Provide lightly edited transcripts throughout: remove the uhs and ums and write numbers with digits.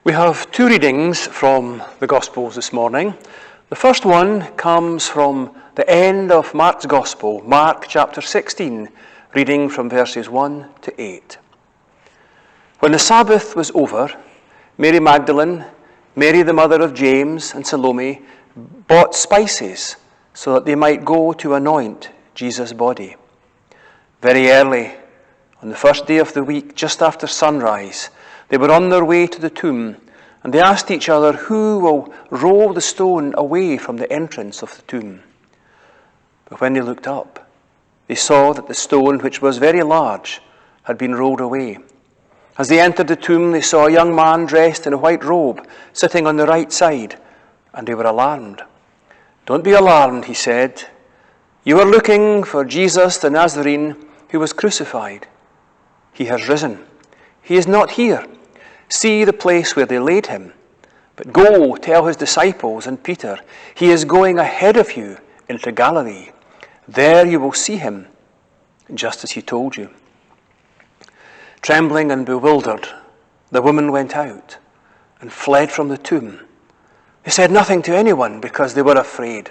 We have two readings from the Gospels this morning. The first one comes from the end of Mark's Gospel, Mark chapter 16, reading from verses 1 to 8. When the Sabbath was over, Mary Magdalene, Mary the mother of James, and Salome bought spices so that they might go to anoint Jesus' body. Very early, on the first day of the week, just after sunrise, they were on their way to the tomb, and they asked each other, "Who will roll the stone away from the entrance of the tomb?" But when they looked up, they saw that the stone, which was very large, had been rolled away. As they entered the tomb, they saw a young man dressed in a white robe, sitting on the right side, and they were alarmed. "Don't be alarmed," he said. "You are looking for Jesus the Nazarene, who was crucified. He has risen. He is not here. See the place where they laid him. But go tell his disciples and Peter, he is going ahead of you into Galilee. There you will see him, just as he told you." Trembling and bewildered, the women went out and fled from the tomb. They said nothing to anyone because they were afraid.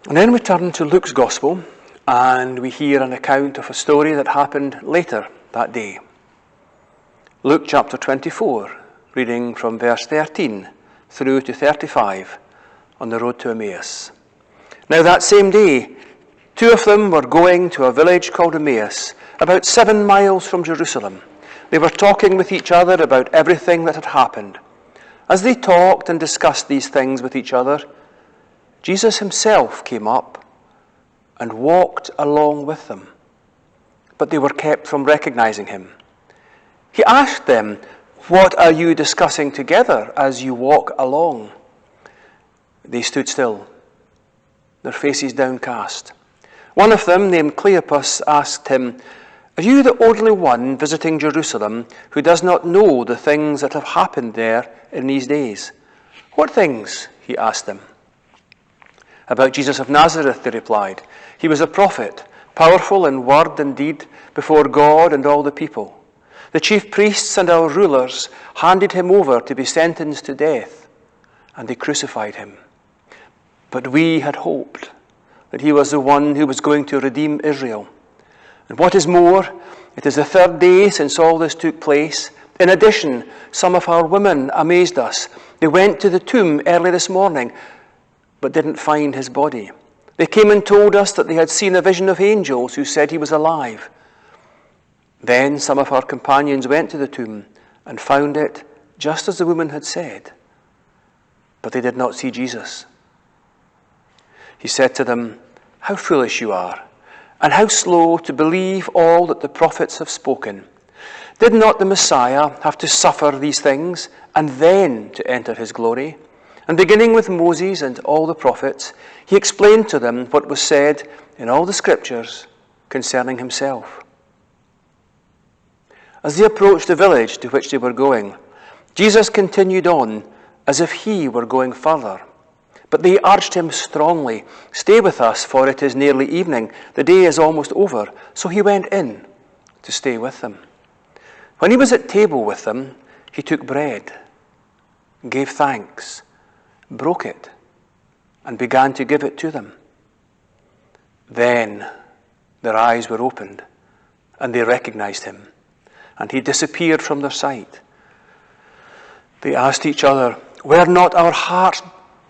And then we turn to Luke's Gospel, and we hear an account of a story that happened later that day. Luke chapter 24, reading from verse 13 through to 35 on the road to Emmaus. Now that same day, two of them were going to a village called Emmaus, about 7 miles from Jerusalem. They were talking with each other about everything that had happened. As they talked and discussed these things with each other, Jesus himself came up and walked along with them, but they were kept from recognizing him. He asked them, "What are you discussing together as you walk along?" They stood still, their faces downcast. One of them, named Cleopas, asked him, "Are you the only one visiting Jerusalem who does not know the things that have happened there in these days?" "What things?" he asked them. "About Jesus of Nazareth," they replied. "He was a prophet, powerful in word and deed before God and all the people. The chief priests and our rulers handed him over to be sentenced to death, and they crucified him. But we had hoped that he was the one who was going to redeem Israel. And what is more, it is the third day since all this took place. In addition, some of our women amazed us. They went to the tomb early this morning, but didn't find his body. They came and told us that they had seen a vision of angels who said he was alive. Then some of our companions went to the tomb and found it just as the woman had said, but they did not see Jesus." He said to them, "How foolish you are, and how slow to believe all that the prophets have spoken. Did not the Messiah have to suffer these things and then to enter his glory?" And beginning with Moses and all the prophets, he explained to them what was said in all the scriptures concerning himself. As they approached the village to which they were going, Jesus continued on as if he were going further. But they urged him strongly, "Stay with us, for it is nearly evening. The day is almost over." So he went in to stay with them. When he was at table with them, he took bread, gave thanks, broke it, and began to give it to them. Then their eyes were opened, and they recognized him, and he disappeared from their sight. They asked each other, "Were not our hearts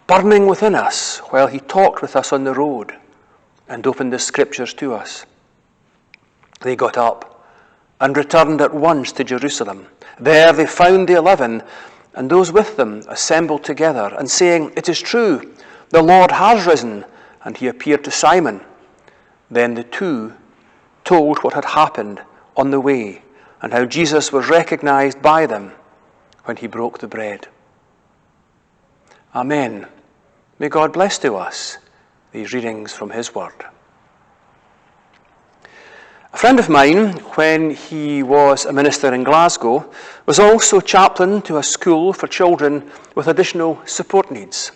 burning within us while he talked with us on the road and opened the scriptures to us?" They got up and returned at once to Jerusalem. There they found the 11 and those with them assembled together and saying, "It is true, the Lord has risen, and he appeared to Simon." Then the two told what had happened on the way and how Jesus was recognized by them when he broke the bread. Amen. May God bless to us these readings from his word. A friend of mine, when he was a minister in Glasgow, was also chaplain to a school for children with additional support needs.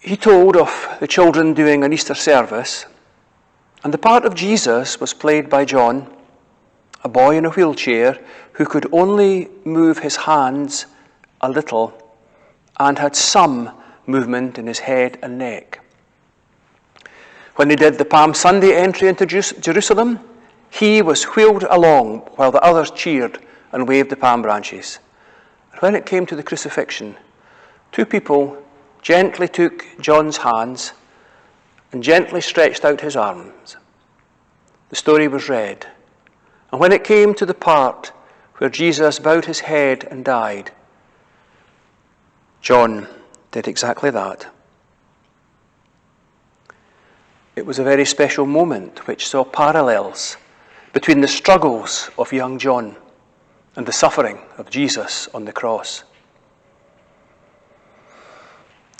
He told of the children doing an Easter service, and the part of Jesus was played by John, a boy in a wheelchair who could only move his hands a little and had some movement in his head and neck. When they did the Palm Sunday entry into Jerusalem, he was wheeled along while the others cheered and waved the palm branches. And when it came to the crucifixion, two people gently took John's hands and gently stretched out his arms. The story was read, and when it came to the part where Jesus bowed his head and died, John did exactly that. It was a very special moment which saw parallels between the struggles of young John and the suffering of Jesus on the cross.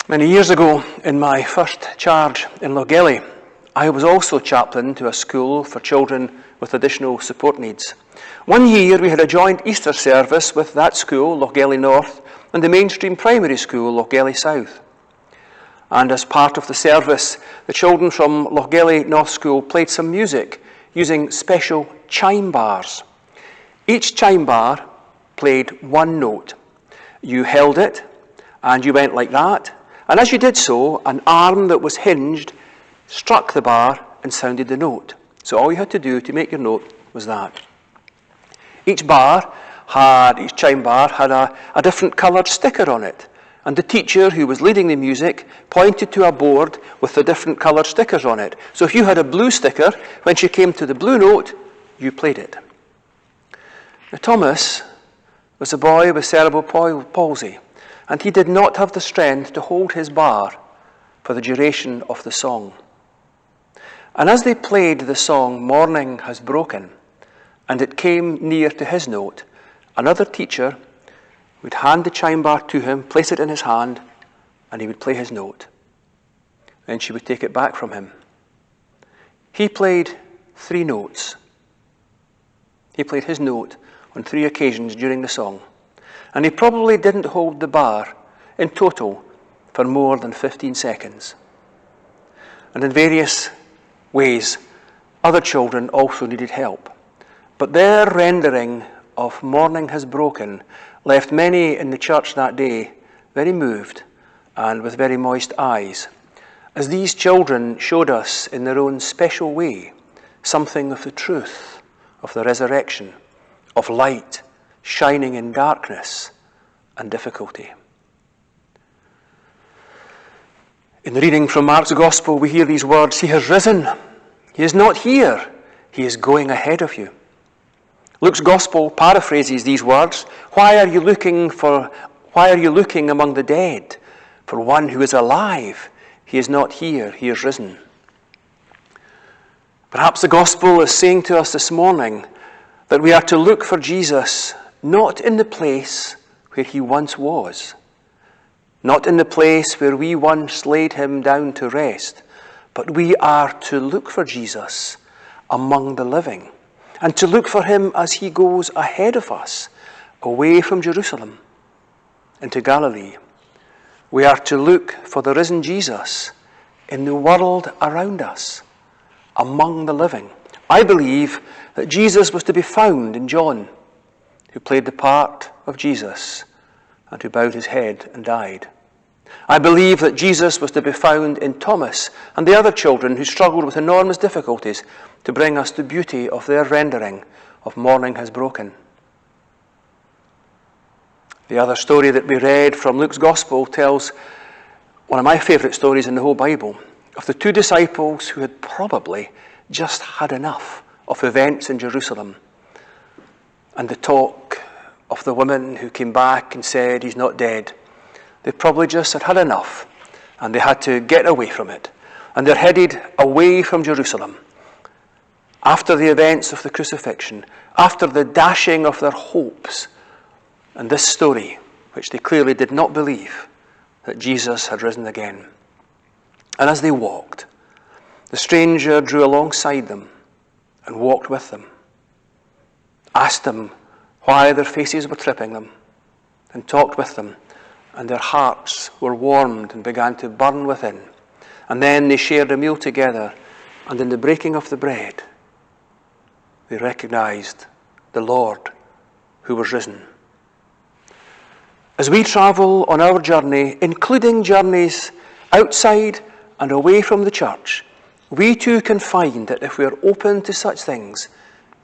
Many years ago, in my first charge in Logelly, I was also chaplain to a school for children with additional support needs. One year we had a joint Easter service with that school, Logelly North, and the mainstream primary school, Logelly South. And as part of the service, the children from Logelly North School played some music using special chime bars. Each chime bar played one note. You held it, and you went like that, and as you did so, an arm that was hinged struck the bar and sounded the note. So all you had to do to make your note was that. Each chime bar had a different coloured sticker on it, and the teacher who was leading the music pointed to a board with the different coloured stickers on it. So if you had a blue sticker, when she came to the blue note, you played it. Now, Thomas was a boy with cerebral palsy, and he did not have the strength to hold his bar for the duration of the song. And as they played the song, Morning Has Broken, and it came near to his note, another teacher would hand the chime bar to him, place it in his hand, and he would play his note. Then she would take it back from him. He played 3 notes. He played his note on 3 occasions during the song, and he probably didn't hold the bar in total for more than 15 seconds. And in various ways, other children also needed help. But their rendering of Morning Has Broken left many in the church that day very moved and with very moist eyes, as these children showed us in their own special way something of the truth of the resurrection, of light shining in darkness and difficulty. In the reading from Mark's Gospel, we hear these words, "He has risen. He is not here. He is going ahead of you." Luke's Gospel paraphrases these words, Why are you looking among the dead for one who is alive? He is not here. He is risen." Perhaps the Gospel is saying to us this morning that we are to look for Jesus not in the place where he once was, not in the place where we once laid him down to rest, but we are to look for Jesus among the living, and to look for him as he goes ahead of us, away from Jerusalem into Galilee. We are to look for the risen Jesus in the world around us, among the living. I believe that Jesus was to be found in John, who played the part of Jesus and who bowed his head and died. I believe that Jesus was to be found in Thomas and the other children who struggled with enormous difficulties to bring us the beauty of their rendering of Morning Has Broken. The other story that we read from Luke's Gospel tells one of my favourite stories in the whole Bible, of the 2 disciples who had probably just had enough of events in Jerusalem and the talk of the woman who came back and said he's not dead. They probably just had enough, and they had to get away from it. And they're headed away from Jerusalem after the events of the crucifixion, after the dashing of their hopes, and this story, which they clearly did not believe, that Jesus had risen again. And as they walked, the stranger drew alongside them and walked with them, asked them why their faces were tripping them, and talked with them, and their hearts were warmed and began to burn within. And then they shared a meal together, and in the breaking of the bread, they recognized the Lord who was risen. As we travel on our journey, including journeys outside and away from the church, we too can find that if we are open to such things,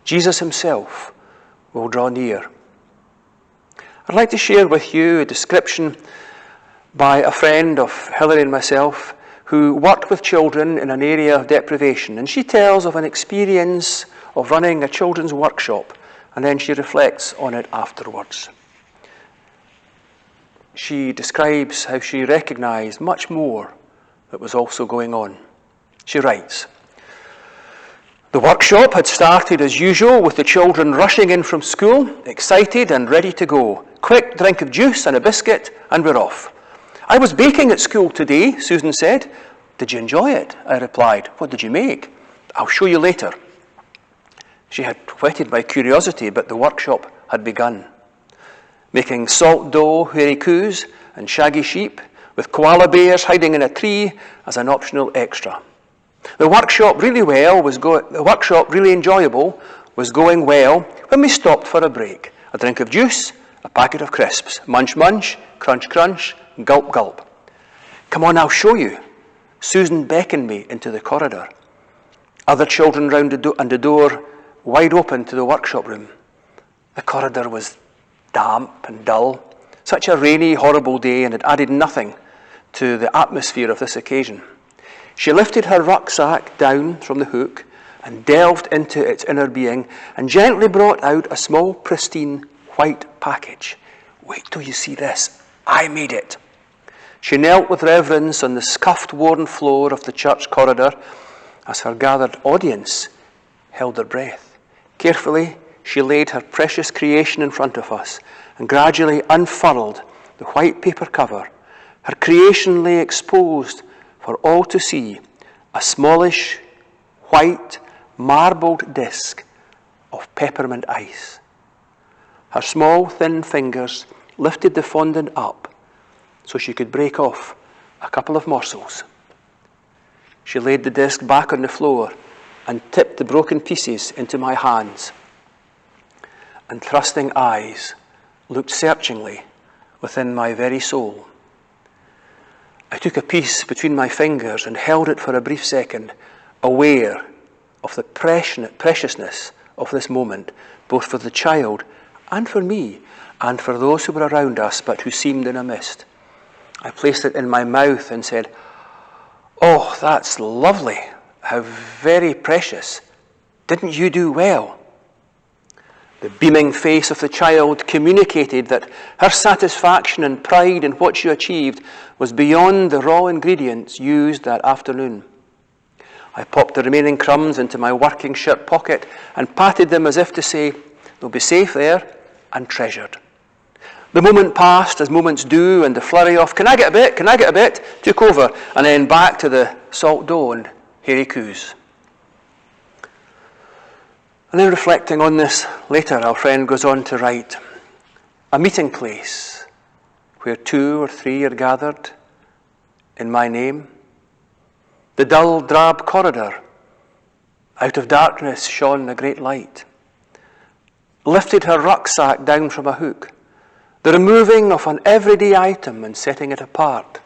Jesus himself will draw near. I'd like to share with you a description by a friend of Hilary and myself who worked with children in an area of deprivation, and she tells of an experience of running a children's workshop, and then she reflects on it afterwards. She describes how she recognised much more that was also going on. She writes, "The workshop had started as usual with the children rushing in from school, excited and ready to go. Quick drink of juice and a biscuit and we're off. I was baking at school today," Susan said. "Did you enjoy it?" I replied. "What did you make?" "I'll show you later." She had whetted my curiosity, but the workshop had begun. Making salt dough hairy-coos and shaggy sheep, with koala bears hiding in a tree as an optional extra. The workshop really enjoyable was going well when we stopped for a break. A drink of juice, a packet of crisps, munch munch, crunch crunch, gulp gulp. "Come on, I'll show you." Susan beckoned me into the corridor. Other children round the door wide open to the workshop room. The corridor was damp and dull. Such a rainy, horrible day, and it added nothing to the atmosphere of this occasion. She lifted her rucksack down from the hook and delved into its inner being and gently brought out a small, pristine, white package. "Wait till you see this. I made it." She knelt with reverence on the scuffed, worn floor of the church corridor as her gathered audience held their breath. Carefully, she laid her precious creation in front of us and gradually unfurled the white paper cover. Her creation lay exposed for all to see, a smallish, white, marbled disc of peppermint ice. Her small, thin fingers lifted the fondant up so she could break off a couple of morsels. She laid the disc back on the floor and tipped the broken pieces into my hands, and thrusting eyes looked searchingly within my very soul. I took a piece between my fingers and held it for a brief second, aware of the preciousness of this moment, both for the child and for me, and for those who were around us but who seemed in a mist. I placed it in my mouth and said, "Oh, that's lovely. How very precious. Didn't you do well?" The beaming face of the child communicated that her satisfaction and pride in what she achieved was beyond the raw ingredients used that afternoon. I popped the remaining crumbs into my working shirt pocket and patted them as if to say, "They'll be safe there and treasured." The moment passed as moments do, and the flurry of "Can I get a bit? Can I get a bit?" took over, and then back to the salt dough and hairy-coos. And then reflecting on this later, our friend goes on to write, "A meeting place where 2 or 3 are gathered in my name. The dull, drab corridor, out of darkness shone a great light. Lifted her rucksack down from a hook, the removing of an everyday item and setting it apart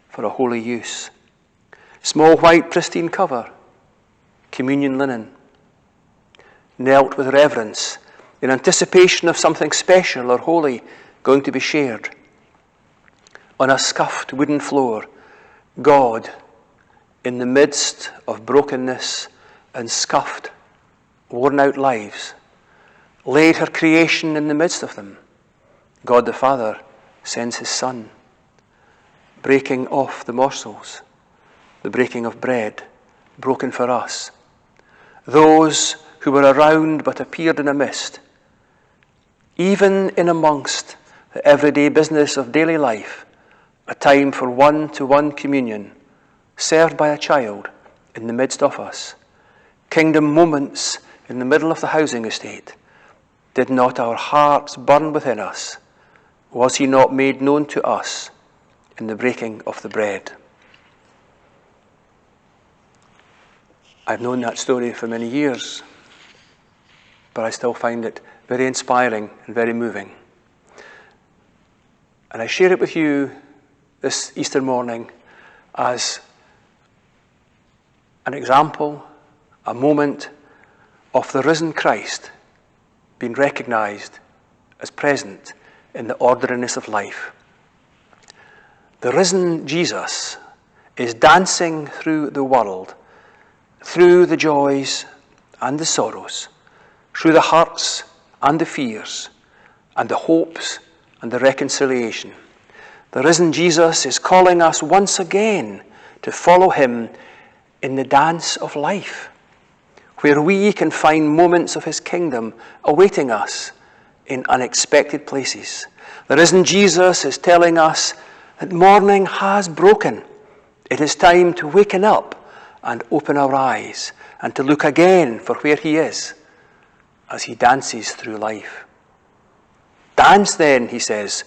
for a holy use. Small white pristine cover, communion linen. Knelt with reverence in anticipation of something special or holy going to be shared. On a scuffed wooden floor, God, in the midst of brokenness and scuffed, worn-out lives, laid her creation in the midst of them. God the Father sends his Son, breaking off the morsels, the breaking of bread, broken for us. Those who were around but appeared in a mist. Even in amongst the everyday business of daily life, a time for one-to-one communion, served by a child in the midst of us. Kingdom moments in the middle of the housing estate. Did not our hearts burn within us? Was he not made known to us in the breaking of the bread?" I've known that story for many years. but I still find it very inspiring and very moving. And I share it with you this Easter morning as an example, a moment of the risen Christ being recognized as present in the ordinariness of life. The risen Jesus is dancing through the world, through the joys and the sorrows, through the hurts and the fears, and the hopes and the reconciliation. The risen Jesus is calling us once again to follow him in the dance of life, where we can find moments of his kingdom awaiting us in unexpected places. The risen Jesus is telling us that morning has broken. It is time to waken up and open our eyes and to look again for where he is as he dances through life. Dance then, he says,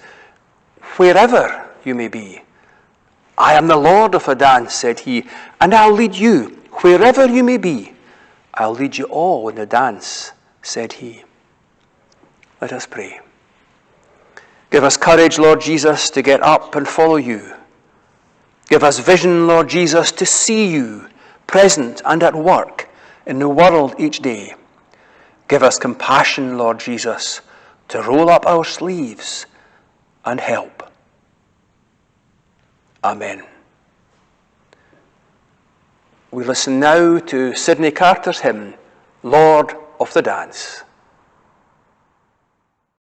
wherever you may be. I am the Lord of the dance, said he, and I'll lead you wherever you may be. I'll lead you all in the dance, said he. Let us pray. Give us courage, Lord Jesus, to get up and follow you. Give us vision, Lord Jesus, to see you present and at work in the world each day. Give us compassion, Lord Jesus, to roll up our sleeves and help. Amen. We listen now to Sidney Carter's hymn, Lord of the Dance.